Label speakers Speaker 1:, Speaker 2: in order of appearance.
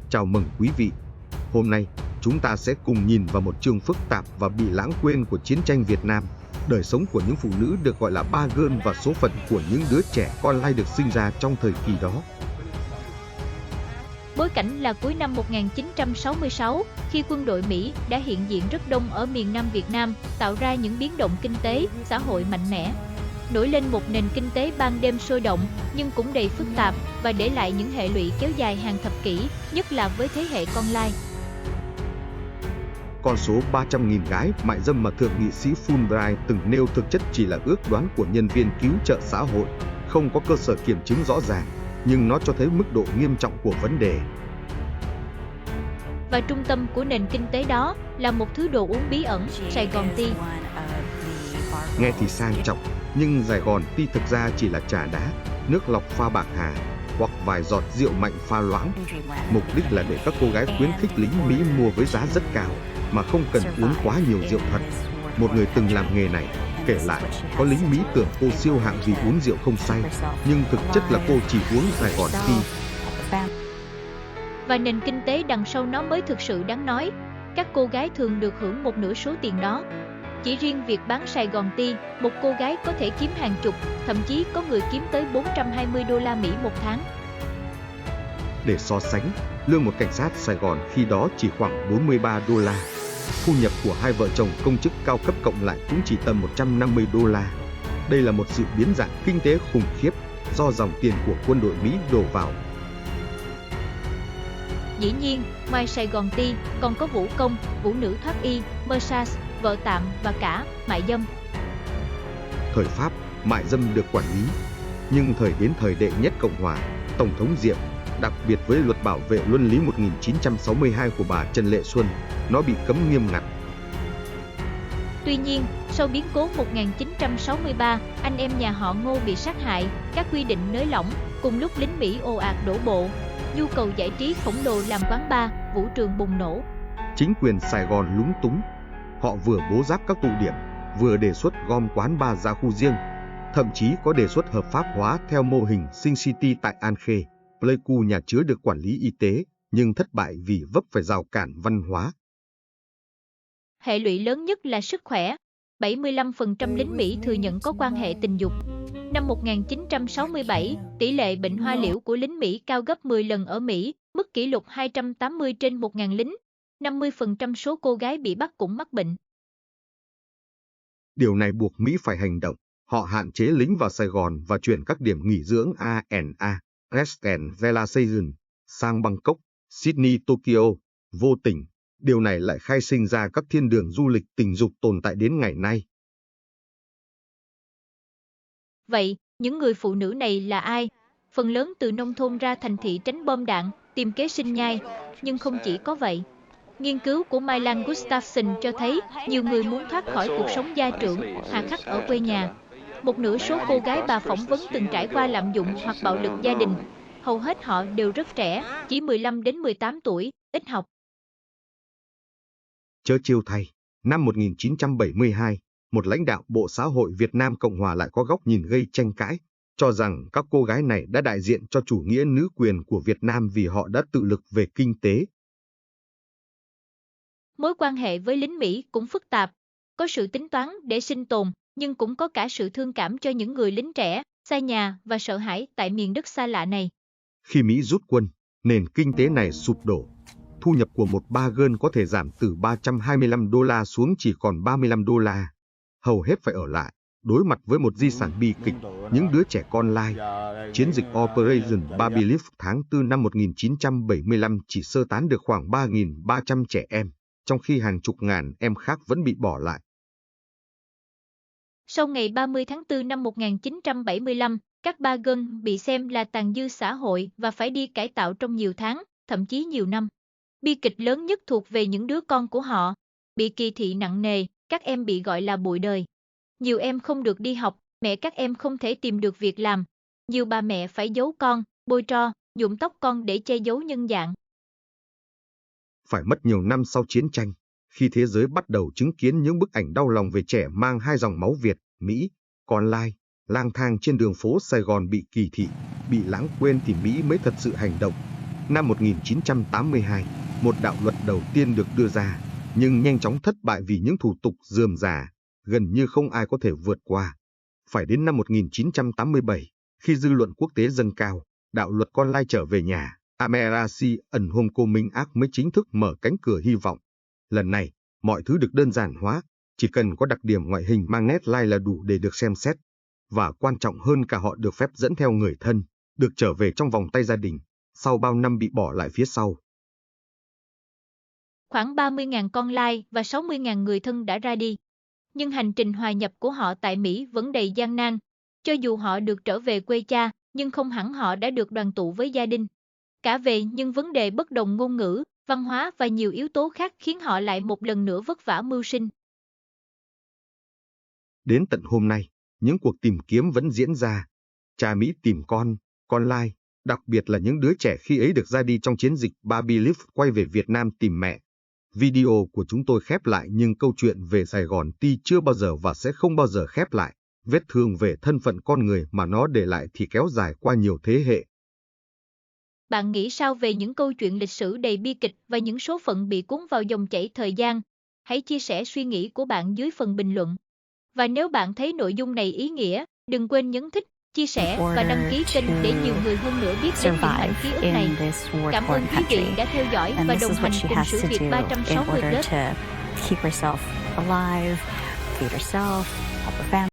Speaker 1: Chào mừng quý vị. Hôm nay, chúng ta sẽ cùng nhìn vào một chương phức tạp và bị lãng quên của chiến tranh Việt Nam, đời sống của những phụ nữ được gọi là ba gơn và số phận của những đứa trẻ con lai được sinh ra trong thời kỳ đó.
Speaker 2: Bối cảnh là cuối năm 1966, khi quân đội Mỹ đã hiện diện rất đông ở miền Nam Việt Nam, tạo ra những biến động kinh tế, xã hội mạnh mẽ. Nổi lên một nền kinh tế ban đêm sôi động, nhưng cũng đầy phức tạp và để lại những hệ lụy kéo dài hàng thập kỷ, nhất là với thế hệ con lai.
Speaker 1: Con số 300.000 gái mại dâm mà Thượng nghị sĩ Fulbright từng nêu thực chất chỉ là ước đoán của nhân viên cứu trợ xã hội, không có cơ sở kiểm chứng rõ ràng, nhưng nó cho thấy mức độ nghiêm trọng của vấn đề.
Speaker 2: Và trung tâm của nền kinh tế đó là một thứ đồ uống bí ẩn, Sài Gòn Tea.
Speaker 1: Nghe thì sang trọng, nhưng Sài Gòn Tea thực ra chỉ là trà đá, nước lọc pha bạc hà, hoặc vài giọt rượu mạnh pha loãng. Mục đích là để các cô gái khuyến khích lính Mỹ mua với giá rất cao, mà không cần uống quá nhiều rượu thật. Một người từng làm nghề này kể lại, có lính Mỹ tưởng cô siêu hạng vì uống rượu không say, nhưng thực chất là cô chỉ uống Sài Gòn Tea.
Speaker 2: Và nền kinh tế đằng sau nó mới thực sự đáng nói. Các cô gái thường được hưởng một nửa số tiền đó. Chỉ riêng việc bán Sài Gòn Tea, một cô gái có thể kiếm hàng chục, thậm chí có người kiếm tới 420 đô la Mỹ một tháng.
Speaker 1: Để so sánh, lương một cảnh sát Sài Gòn khi đó chỉ khoảng 43 đô la. Thu nhập của hai vợ chồng công chức cao cấp cộng lại cũng chỉ tầm 150 đô la. Đây là một sự biến dạng kinh tế khủng khiếp do dòng tiền của quân đội Mỹ đổ vào.
Speaker 2: Dĩ nhiên, ngoài Sài Gòn Tea, còn có vũ công, vũ nữ thoát y, massage, vợ tạm và cả mại dâm.
Speaker 1: Thời Pháp, mại dâm được quản lý. Nhưng đến thời đệ nhất Cộng hòa, Tổng thống Diệm, đặc biệt với luật bảo vệ luân lý 1962 của bà Trần Lệ Xuân, nó bị cấm nghiêm ngặt.
Speaker 2: Tuy nhiên, sau biến cố 1963, anh em nhà họ Ngô bị sát hại, các quy định nới lỏng, cùng lúc lính Mỹ ồ ạt đổ bộ. Nhu cầu giải trí khổng lồ làm quán bar, vũ trường bùng nổ.
Speaker 1: Chính quyền Sài Gòn lúng túng. Họ vừa bố giáp các tụ điểm, vừa đề xuất gom quán bar ra khu riêng. Thậm chí có đề xuất hợp pháp hóa theo mô hình Sin City tại An Khê, Pleiku nhà chứa được quản lý y tế, nhưng thất bại vì vấp phải rào cản văn hóa.
Speaker 2: Hệ lụy lớn nhất là sức khỏe. 75% lính Mỹ thừa nhận có quan hệ tình dục. Năm 1967, tỷ lệ bệnh hoa liễu của lính Mỹ cao gấp 10 lần ở Mỹ, mức kỷ lục 280 trên 1.000 lính. 50% số cô gái bị bắt cũng mắc bệnh.
Speaker 1: Điều này buộc Mỹ phải hành động. Họ hạn chế lính vào Sài Gòn và chuyển các điểm nghỉ dưỡng A&A, Rest and Relaxation, sang Bangkok, Sydney, Tokyo. Vô tình, điều này lại khai sinh ra các thiên đường du lịch tình dục tồn tại đến ngày nay.
Speaker 2: Vậy, những người phụ nữ này là ai? Phần lớn từ nông thôn ra thành thị tránh bom đạn, tìm kế sinh nhai. Nhưng không chỉ có vậy. Nghiên cứu của Mylan Gustafson cho thấy nhiều người muốn thoát khỏi cuộc sống gia trưởng, hà khắc ở quê nhà. Một nửa số cô gái bà phỏng vấn từng trải qua lạm dụng hoặc bạo lực gia đình. Hầu hết họ đều rất trẻ, chỉ 15 đến 18 tuổi, ít học.
Speaker 1: Chớ trêu thay, năm 1972, một lãnh đạo Bộ Xã hội Việt Nam Cộng hòa lại có góc nhìn gây tranh cãi, cho rằng các cô gái này đã đại diện cho chủ nghĩa nữ quyền của Việt Nam vì họ đã tự lực về kinh tế.
Speaker 2: Mối quan hệ với lính Mỹ cũng phức tạp, có sự tính toán để sinh tồn, nhưng cũng có cả sự thương cảm cho những người lính trẻ, xa nhà và sợ hãi tại miền đất xa lạ này.
Speaker 1: Khi Mỹ rút quân, nền kinh tế này sụp đổ. Thu nhập của một ba gơn có thể giảm từ 325 đô la xuống chỉ còn 35 đô la. Hầu hết phải ở lại, đối mặt với một di sản bi kịch, những đứa trẻ con lai. Chiến dịch Operation Baby Lift tháng 4 năm 1975 chỉ sơ tán được khoảng 3.300 trẻ em, trong khi hàng chục ngàn em khác vẫn bị bỏ lại.
Speaker 2: Sau ngày 30 tháng 4 năm 1975, các ba gơn bị xem là tàn dư xã hội và phải đi cải tạo trong nhiều tháng, thậm chí nhiều năm. Bi kịch lớn nhất thuộc về những đứa con của họ. Bị kỳ thị nặng nề, các em bị gọi là bụi đời. Nhiều em không được đi học, mẹ các em không thể tìm được việc làm. Nhiều bà mẹ phải giấu con, bôi tro, nhuộm tóc con để che giấu nhân dạng.
Speaker 1: Phải mất nhiều năm sau chiến tranh, khi thế giới bắt đầu chứng kiến những bức ảnh đau lòng về trẻ mang hai dòng máu Việt, Mỹ, con lai, lang thang trên đường phố Sài Gòn bị kỳ thị, bị lãng quên thì Mỹ mới thật sự hành động. Năm 1982, một đạo luật đầu tiên được đưa ra, nhưng nhanh chóng thất bại vì những thủ tục rườm rà, gần như không ai có thể vượt qua. Phải đến năm 1987, khi dư luận quốc tế dâng cao, đạo luật con lai trở về nhà, American Homecoming Act mới chính thức mở cánh cửa hy vọng. Lần này, mọi thứ được đơn giản hóa, chỉ cần có đặc điểm ngoại hình mang nét lai là đủ để được xem xét. Và quan trọng hơn cả họ được phép dẫn theo người thân, được trở về trong vòng tay gia đình, sau bao năm bị bỏ lại phía sau.
Speaker 2: Khoảng 30.000 con lai và 60.000 người thân đã ra đi. Nhưng hành trình hòa nhập của họ tại Mỹ vẫn đầy gian nan. Cho dù họ được trở về quê cha, nhưng không hẳn họ đã được đoàn tụ với gia đình. Cả về những vấn đề bất đồng ngôn ngữ, văn hóa và nhiều yếu tố khác khiến họ lại một lần nữa vất vả mưu sinh.
Speaker 1: Đến tận hôm nay, những cuộc tìm kiếm vẫn diễn ra. Cha Mỹ tìm con lai, đặc biệt là những đứa trẻ khi ấy được ra đi trong chiến dịch Baby Leaf quay về Việt Nam tìm mẹ. Video của chúng tôi khép lại nhưng câu chuyện về Sài Gòn Ti chưa bao giờ và sẽ không bao giờ khép lại. Vết thương về thân phận con người mà nó để lại thì kéo dài qua nhiều thế hệ.
Speaker 2: Bạn nghĩ sao về những câu chuyện lịch sử đầy bi kịch và những số phận bị cuốn vào dòng chảy thời gian? Hãy chia sẻ suy nghĩ của bạn dưới phần bình luận. Và nếu bạn thấy nội dung này ý nghĩa, đừng quên nhấn thích, chia sẻ và đăng ký kênh để nhiều người hơn nữa biết đến những mảnh ký ức này. Cảm ơn quý vị đã theo dõi và đồng hành cùng sự việc 360 Plus.